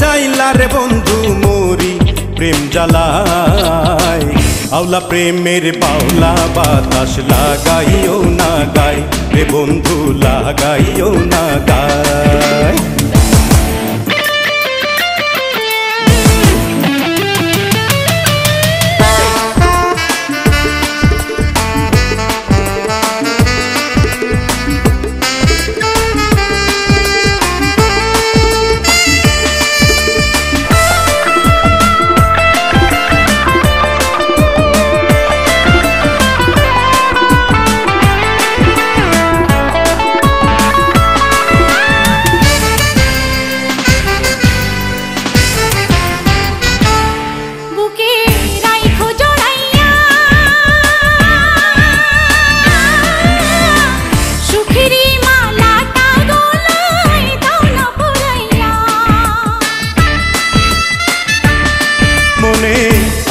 বাজাইলা রে বন্ধু মোরি প্রেম জ্বালায়। আওলা প্রেমের বাউলা বাতাস লাগাইও না গায় রে বন্ধু লাগাইও না গায়।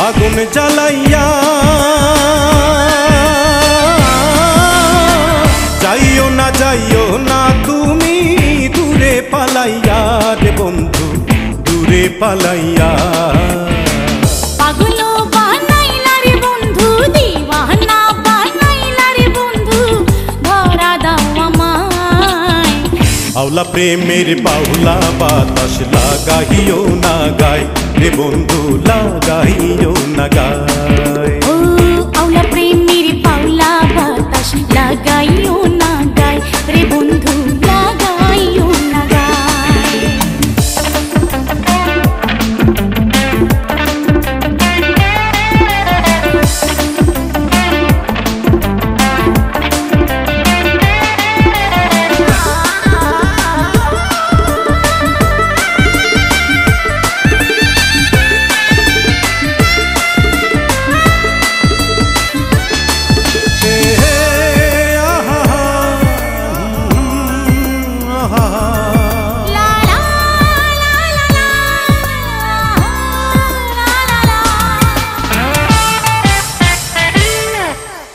আগুন জ্বালাইয়া যাইও না তুমি দূরে পালাইয়া রে বন্ধু দূরে পালাইয়া। পাগল বানাইলা রে বন্ধু দিওয়ানা বানাইলা রে বন্ধু ধরা দাও আমায়। আওলা প্রেমের বাউলা বাতাস লাগাইও না গায় রে বন্ধু লাগাইও না গায়। ও আওলা প্রেমের বাউলা বাতাস লাগাইও না গায় রে বন্ধু লাগাইও না গায়।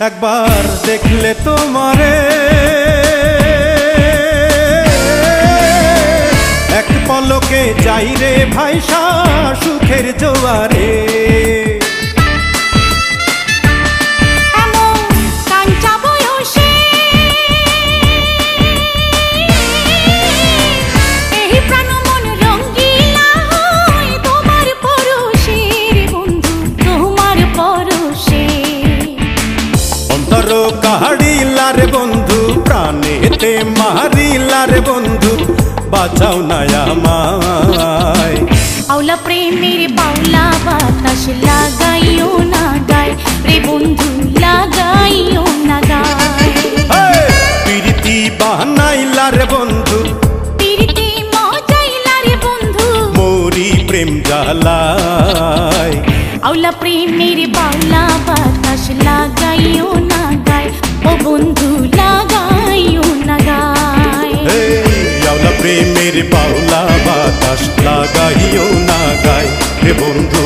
একবার দেখলে তোমারে এক পলকে যাই রে ভাইসা সুখের জোয়ারে। কাহাড়িলা রে বন্ধু প্রাণেতে মারিলা রে বন্ধু বাঁচাও না আমায়। আওলা প্রেমের বাউলা বাতাস লাগাইও না গায় রে বন্ধু লাগাইও না গায়। প্রীতি বানাইলা রে বন্ধু প্রীতি মজাইলা রে বন্ধু মোরি প্রেম জ্বালায়। আওলা প্রেমের বাউলা বাতাস লাগাইও না গায় ও বন্ধু লাগাইও না গায়। আওলা প্রেমের বাউলা বাতাস লাগাইও না গায় রে বন্ধু।